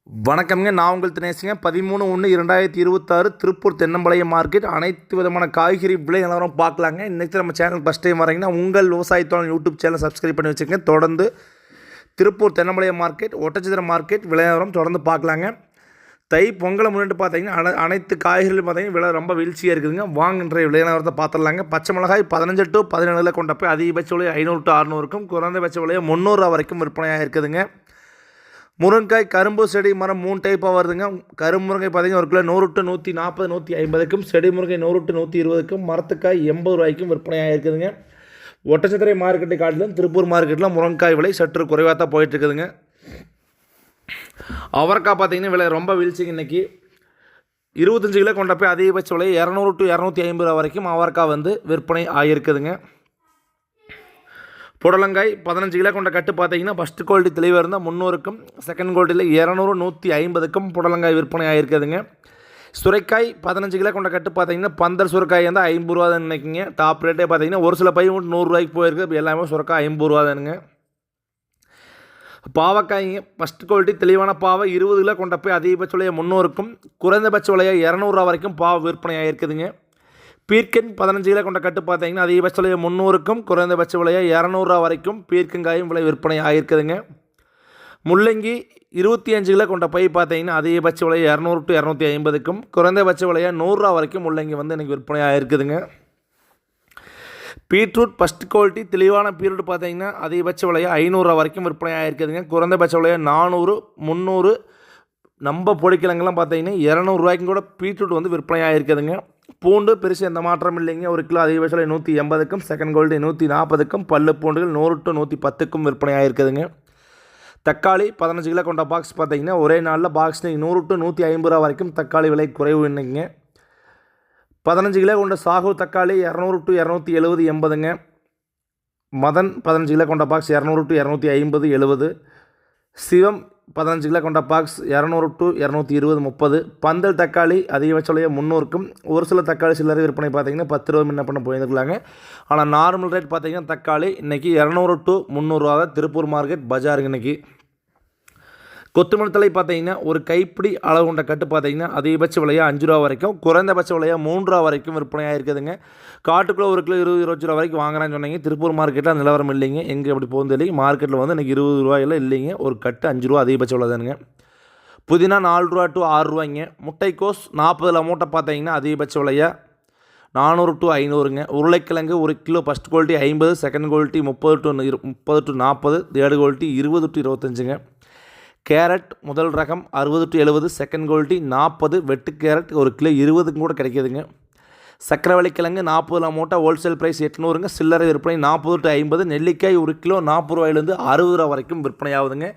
வணக்கம்ங்க. நான் உங்கள் தினேஷுங்க. 13/1/2026 திருப்பூர் தென்னம்பாளையம் மார்க்கெட் அனைத்து விதமான காய்கறி விலை நிலவரம் பார்க்கலாங்க. இன்றைக்கி நம்ம சேனல் ஃபஸ்ட் டைம் வரீங்கன்னா உங்கள் விவசாயத்தோட யூடியூப் சேனல் சப்ஸ்கிரைப் பண்ணி வச்சுக்கோங்க. தொடர்ந்து திருப்பூர் தென்னம்பாளையம் மார்க்கெட், ஒட்டச்சத்திரம் மார்க்கெட் விலை நிலவரம் தொடர்ந்து பார்க்கலாங்க. தை பொங்கலை முன்னிட்டு பார்த்தீங்கன்னா அனைத்து காய்கறிகளும் பார்த்தீங்கன்னா விலை ரொம்ப வீழ்ச்சியாக இருக்குதுங்க. வாங்குன்ற விலை நிலவரத்தை பார்த்துடலாங்க. பச்சை மிளகாய் 15 to 17 கொண்ட போய் அதிகபட்ச விலை 500 to 600 இருக்கும். குறைந்தபட்ச விலையை 300 வரைக்கும் விற்பனையாக இருக்குதுங்க. முருங்கைக்காய் கரும்பு செடி மரம் 3 டைப்பாக வருதுங்க. கரும்பு முருங்கை பார்த்தீங்கன்னா ஒரு கிலோ 100 to 140 150க்கும், செடி முருங்கை 100 to 120க்கும், மரத்துக்காய் 80 ரூபாய்க்கும் விற்பனையாக இருக்குதுங்க. ஒட்டச்சத்திரை மார்க்கெட்டை காட்டிலும் திருப்பூர் மார்க்கெட்டில் முருங்கைக்காய் விலை சற்று குறைவாக தான் போயிட்டுருக்குதுங்க. அவரைக்காய் பார்த்தீங்கன்னா விலை ரொம்ப வீழ்ச்சிங்க. இன்றைக்கி 25 கிலோ கொண்ட போய் அதிகபட்ச விலை 200 to 250 ரூபா வரைக்கும் அவரைக்காய் வந்து விற்பனை ஆகியிருக்குதுங்க. புடலங்காய் 15 கிலோ கொண்ட கட்டு பார்த்தீங்கன்னா ஃபஸ்ட்டு குவாலிட்டி தெளிவாக இருந்தால் 300க்கும், செகண்ட் குவாலிட்டியில் 200 150க்கும் புடலங்காய் விற்பனை ஆகிருக்குதுங்க. சுரைக்காய் 15 கிலோ கொண்ட கட்டு பார்த்தீங்கன்னா பந்தல் சுரைக்காய் வந்து 50 ரூபா தான் நினைக்கிங்க. டாப் ரேட்டே பார்த்தீங்கன்னா ஒரு சில பை 100 ரூபாய்க்கு போயிருக்கு. இப்போ எல்லாமே சுரைக்காய் 50 ரூபா தானுங்க. பாவக்காய்ங்க ஃபஸ்ட் குவாலிட்டி தெளிவான பாவை 20 கிலோ கொண்ட போய் அதிகபட்ச விலையை 300க்கும், குறைந்தபட்ச விலையை 200 ரூபா வரைக்கும் பாவை விற்பனை ஆகிருக்குதுங்க. பீர்க்கன் 15 கிலோ கொண்ட கட்டு பார்த்தீங்கன்னா அதிகபட்ச விலையை 300க்கும், குறைந்தபட்ச விலையை 200 ரூபா வரைக்கும் பீர்க்கங்காயும் விலை விற்பனை ஆகிருக்குதுங்க. முள்ளங்கி 25 கிலோ கொண்ட பை பார்த்தீங்கன்னா அதிகபட்ச விலையை 200 to 250க்கும், குறைந்தபட்ச விலையை 100 ரூபா வரைக்கும் முள்ளங்கி வந்து இன்றைக்கி விற்பனை ஆகிருக்குதுங்க. பீட்ரூட் ஃபஸ்ட் குவாலிட்டி தெளிவான பீட்ரூட் பார்த்தீங்கன்னா அதிகபட்ச விலையை 500 ரூபா வரைக்கும் விற்பனை ஆகிருக்குதுங்க. குறைந்தபட்ச விலையை 400 300, நம்ம பொடிக்கிழங்கெல்லாம் பார்த்தீங்கன்னா 200 ரூபாய்க்கும் கூட பீட்ரூட் வந்து விற்பனை ஆகிருக்குதுங்க. பூண்டு பெருசு எந்த மாற்றம் இல்லைங்க. ஒரு கிலோ அதிகபட்ச விலை 180க்கும், செகண்ட் குவாலிட்டி 140க்கும், பல்லு பூண்டுகள் 100 to 110க்கும் விற்பனை ஆகிருக்குதுங்க. தக்காளி 15 கிலோ கொண்ட பாக்ஸ் பார்த்தீங்கன்னா ஒரே நாளில் பாக்ஸ் 100 to 150 ரூபா வரைக்கும் தக்காளி விலை குறைவு இன்னைக்குங்க. 15 கிலோ கொண்ட சாகு தக்காளி 200 to 270 80ங்க. மதன் 15 கிலோ கொண்ட பாக்ஸ் 200 to 250 70. சிவம் 15 கிலோ கொண்ட பாக்ஸ் 200 to 220 30. பந்தல் தக்காளி அதிகபட்ச விலையை 300க்கும், ஒரு சில தக்காளி சில்லறை விற்பனை பார்த்தீங்கன்னா 10 ரூபா முன்ன பண்ண போயிருக்கலாங்க. ஆனால் நார்மல் ரேட் பார்த்தீங்கன்னா தக்காளி இன்றைக்கி 200 to 300 ரூபா தான் திருப்பூர் மார்க்கெட் பஜாருங்க. இன்றைக்கி கொத்தமல்லி தழை பார்த்தீங்கன்னா ஒரு கைப்பிடி அளவு கொண்ட கட்டு பார்த்தீங்கன்னா அதிகபட்ச விலையை 5 ரூபா வரைக்கும், குறைந்தபட்ச விலையை 3 ரூபா வரைக்கும் விற்பனையாக இருக்குதுங்க. காட்டுக்குள்ளே ஒரு கிலோ 20 ரூபா வரைக்கும் வாங்குறான்னு சொன்னீங்க. திருப்பூர் மார்க்கெட்டில் நிலவரம் இல்லைங்க. எங்கே எப்படி போகுது இல்லைங்க. மார்க்கெட்டில் வந்து இன்றைக்கி 20 ரூபாயெல்லாம் இல்லைங்க. ஒரு கட்டு 5 ரூபா அதிகபட்ச விலை தானுங்க. புதினா 4 ரூபா to 6 ரூபாய்ங்க. முட்டைக்கோஸ் 40 மூட்டை பார்த்தீங்கன்னா அதிகபட்ச விலையை 400 to 500ங்க. உருளைக்கிழங்கு ஒரு கிலோ first quality 50, second quality 30 to 40, third quality 20 to 25ங்க. கேரட் முதல் ரகம் 60 to 70, செகண்ட் குவாலிட்டி 40, வெட்டு கேரட் ஒரு கிலோ 20க்கும் கூட கிடைக்கிதுங்க. சக்கரவள்ளி கிழங்கு 40 மூட்டை ஹோல்சேல் ப்ரைஸ் 800ங்க. சில்லறை விற்பனை 40 to 50. நெல்லிக்காய் ஒரு கிலோ 40 ரூபாயிலேருந்து 60 ரூபா வரைக்கும் விற்பனை ஆகுதுங்க.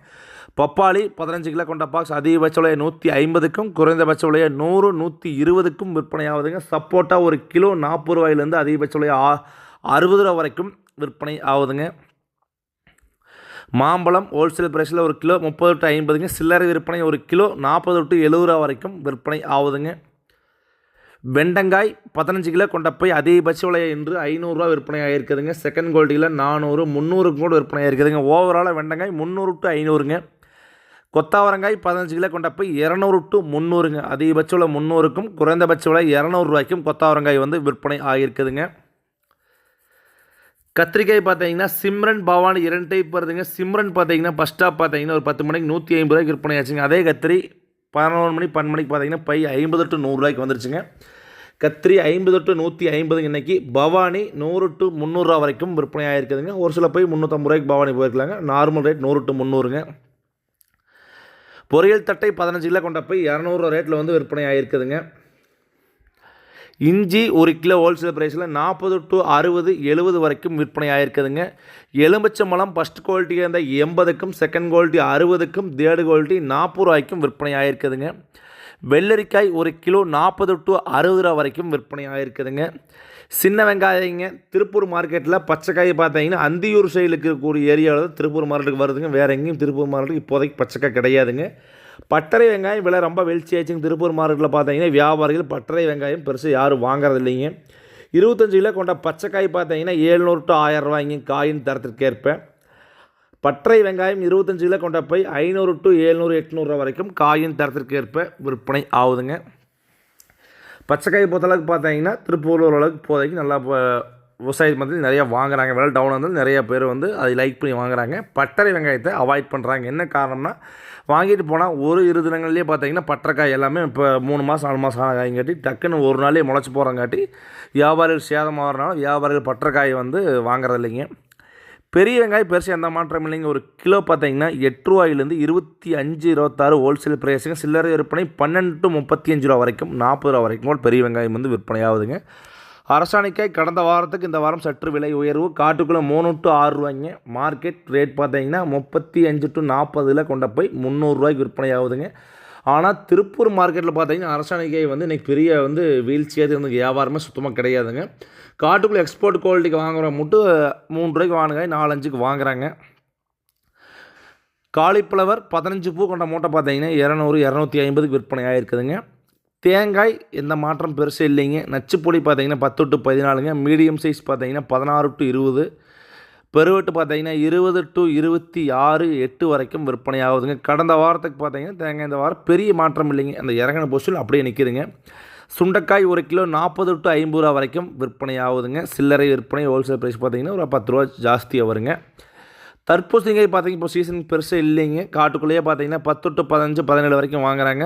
பப்பாளி 15 கிலோ கொண்ட பாக்ஸ் அதிகபட்ச விலையை 150க்கும், குறைந்தபட்ச விலையை 100 120க்கும் விற்பனை ஆகுதுங்க. சப்போட்டா ஒரு கிலோ 40 ரூபாயிலேருந்து அதிகபட்ச விலையை 60 ரூபா வரைக்கும் விற்பனை ஆகுதுங்க. மாம்பழம் ஹோல்சேல் ப்ரைஸில் ஒரு கிலோ 30 to 50ங்க. சில்லறை விற்பனை ஒரு கிலோ 40 to 70 ரூபா வரைக்கும் விற்பனை ஆகுதுங்க. வெண்டங்காய் 15 கிலோ கொண்ட போய் அதிகபட்ச விலையை இன்று 500 ரூபா விற்பனை ஆகிருக்குதுங்க. செகண்ட் குவாலிட்டியில் 400 300க்கும் கூட விற்பனை ஆகிருக்குதுங்க. ஓவராலாக வெண்டங்காய் 300 to 500ங்க. கொத்தாவரங்காய் 15 கிலோ கொண்ட போய் 200 to 300ங்க. அதிகபட்ச விலை 300க்கும், குறைந்தபட்ச விலை 200 ரூபாய்க்கும் கொத்தாவரங்காய் வந்து விற்பனை ஆகிருக்குதுங்க. கத்திரிக்காய் பார்த்தீங்கன்னா சிம்ரன் பவானி 2 டைப் வருதுங்க. சிம்ரன் பார்த்தீங்கன்னா ஃபஸ்ட் ஸ்டாப் பார்த்தீங்கன்னா ஒரு 10 மணிக்கு 150 ரூபாய்க்கு விற்பனை ஆச்சுங்க. அதே கத்திரி 11 மணி 12 மணிக்கு பார்த்தீங்கன்னா பை 50 to 100 ரூபாய்க்கு வந்துருச்சுங்க. கத்திரி 50 to 150 இன்றைக்கி. பவானி 100 to 300 ரூபா வரைக்கும் விற்பனை ஆகிருக்குதுங்க. ஒரு சில பை 350 ரூபாய்க்கு பவானி போயிருக்கலாங்க. நார்மல் ரேட் 100 to 300ங்க. பொரியல் தட்டை 15 கிலோ கொண்ட பை 200 ரூபா ரேட்டில் வந்து விற்பனை ஆகிருக்குதுங்க. இஞ்சி ஒரு கிலோ ஹோல்சேல் ப்ரைஸில் 40 to 60 70 வரைக்கும் விற்பனை ஆகிருக்குதுங்க. எலுமிச்சம்பழம் ஃபஸ்ட் குவாலிட்டியாக இருந்தால் 80க்கும், செகண்ட் குவாலிட்டி 60க்கும், தேர்டு குவாலிட்டி 40 ரூபாய்க்கும் விற்பனை ஆகிருக்குதுங்க. வெள்ளரிக்காய் ஒரு கிலோ 40 to 60 ரூபா வரைக்கும் விற்பனை ஆகிருக்குதுங்க. சின்ன வெங்காயங்க திருப்பூர் மார்க்கெட்டில் பச்சைக்காய் பார்த்தீங்கன்னா அந்தியூர் சைடில் இருக்கக்கூடிய ஏரியாவில் திருப்பூர் மார்க்கெட்டுக்கு வருதுங்க. வேறு எங்கேயும் திருப்பூர் மார்க்கெட்டுக்கு இப்போதைக்கு பச்சைக்காய் கிடையாதுங்க. பட்டறை வெங்காயம் விலை ரொம்ப வீழ்ச்சி ஆச்சுங்க. திருப்பூர் மார்க்கெட்டில் பார்த்தீங்கன்னா வியாபாரிகள் பட்டறை வெங்காயம் பெருசு யாரும் வாங்குறது இல்லைங்க. 25 கிலோ கொண்ட பச்சைக்காய் பார்த்தீங்கன்னா 700 to 1000 ரூபாய்ங்க காயின் தரத்திற்கு ஏற்ப. பட்டறை வெங்காயம் 25 கிலோ கொண்ட பை 500 to 700 800 வரைக்கும் காயின் தரத்திற்கு ஏற்ப விற்பனை ஆகுதுங்க. பச்சைக்காய் பொறுத்தளவுக்கு பார்த்தீங்கன்னா திருப்பூர் ஓரளவுக்கு இப்போதைக்கு நல்லா விவசாயம் வந்து நிறையா வாங்குறாங்க. விலை டவுன் வந்து நிறைய பேர் வந்து அதை லைக் பண்ணி வாங்குறாங்க. பட்டறை வெங்காயத்தை அவாய்ட் பண்ணுறாங்க. என்ன காரணம்னா வாங்கிட்டு போனால் ஒரு 2 தினங்கள்லேயே பார்த்தீங்கன்னா பட்டரைக்காய் எல்லாமே இப்போ 3 மாதம் 4 மாதம் ஆன காய்ங்காட்டி டக்குன்னு ஒரு நாளே முளைச்சி போகிறங்காட்டி வியாபாரிகள் சேதமாகறனால வியாபாரிகள் பட்டரைக்காயை வந்து வாங்குறது இல்லைங்க. பெரிய வெங்காயம் பெருசாக எந்த மாற்றம் இல்லைங்க. ஒரு கிலோ பார்த்தீங்கன்னா 8 ரூபாயிலேருந்து 25 26 ஹோல்சேல் ப்ரைஸுங்க. சில்லறை விற்பனை 12 to 35 ரூபா வரைக்கும் 40 ரூபா வரைக்கும் கூட பெரிய வெங்காயம் வந்து விற்பனை ஆகுதுங்க. அரசாணிக்காய் கடந்த வாரத்துக்கு இந்த வாரம் சற்று விலை உயர்வு. காட்டுக்குள்ளே 3 to 6 ரூபாய்ங்க. மார்க்கெட் ரேட் பார்த்தீங்கன்னா 35 to 40 கொண்ட போய் 300 ரூபாய்க்கு விற்பனை ஆகுதுங்க. ஆனால் திருப்பூர் மார்க்கெட்டில் பார்த்தீங்கன்னா அரசாணிக்காய் வந்து இன்றைக்கி பெரிய வந்து வீழ்ச்சியாக வந்து வியாபாரமே சுத்தமாக கிடையாதுங்க. காட்டுக்குள்ளே எக்ஸ்போர்ட் குவாலிட்டிக்கு வாங்குறவங்க மட்டும் 3 ரூபாய்க்கு வாங்குங்க, 4-5க்கு வாங்குறாங்க. காலிஃப்ளவர் 15 பூ கொண்ட மூட்டை பார்த்தீங்கன்னா 200 250க்கு விற்பனை ஆகிருக்குதுங்க. தேங்காய் எந்த மாற்றம் பெருசு இல்லைங்க. நச்சுப்பொடி பார்த்தீங்கன்னா 10 to 14ங்க. மீடியம் சைஸ் பார்த்தீங்கன்னா 16 to 20. பெருவெட்டு பார்த்தீங்கன்னா 20 to 26 8 வரைக்கும் விற்பனை ஆகுதுங்க. கடந்த வாரத்துக்கு பார்த்தீங்கன்னா தேங்காய் இந்த வாரம் பெரிய மாற்றம் இல்லைங்க. அந்த இறங்கின பொசிஷன் அப்படியே நிற்கிதுங்க. சுண்டைக்காய் 1 கிலோ 40 to 50 ரூபா வரைக்கும் விற்பனை ஆகுதுங்க. சில்லறை விற்பனை ஹோல்சேல் ப்ரைஸ் பார்த்தீங்கன்னா ஒரு 10 ரூபா ஜாஸ்தியாக வருங்க. தர்பூசணிக்காய் பார்த்தீங்கன்னா இப்போ சீசன் பெருசாக இல்லைங்க. காட்டுக்குள்ளேயே பார்த்தீங்கன்னா 10 to 15 17 வரைக்கும் வாங்குறாங்க.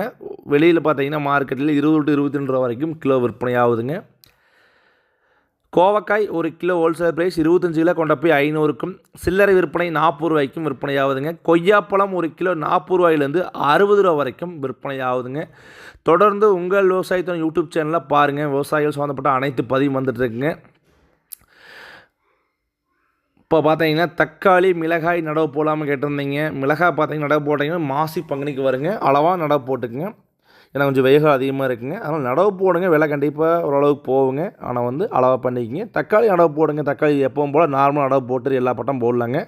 வெளியில் பார்த்தீங்கன்னா மார்க்கெட்டில் 20 to 22 ரூபா வரைக்கும் கிலோ விற்பனை ஆகுதுங்க. கோவக்காய் 1 கிலோ ஹோல்சேல் ப்ரைஸ் 25 கிலோ கொண்ட போய் 500க்கும் சில்லறை விற்பனை 40 ரூபாய்க்கும் விற்பனை ஆகுதுங்க. கொய்யாப்பழம் 1 கிலோ 40 ரூபாயிலேருந்து 60 ரூபா வரைக்கும் விற்பனை ஆகுதுங்க. தொடர்ந்து உங்கள் விவசாயத்தின் யூடியூப் சேனலில் பாருங்கள். விவசாயிகள் சம்மந்தப்பட்ட அனைத்து பதிவும் வந்துட்டுருக்குங்க. இப்போ பார்த்தீங்கன்னா தக்காளி மிளகாய் நடவு போடாமல் கேட்டிருந்தீங்க. மிளகாய் பார்த்தீங்கன்னா நடவு போட்டிங்கன்னா மாசி பங்குனிக்கு வருங்க. அளவாக நடவு போட்டுக்குங்க. ஏன்னா கொஞ்சம் வெயில் அதிகமாக இருக்குங்க. அதனால் நடவு போடுங்க. விலை கண்டிப்பாக ஓரளவுக்கு போகுங்க. ஆனால் வந்து அளவாக பண்ணிக்கங்க. தக்காளி நடவு போடுங்க. தக்காளி எப்பவும் போல் நார்மலாக நடவு போட்டு எல்லா பட்டம் போடலாங்க.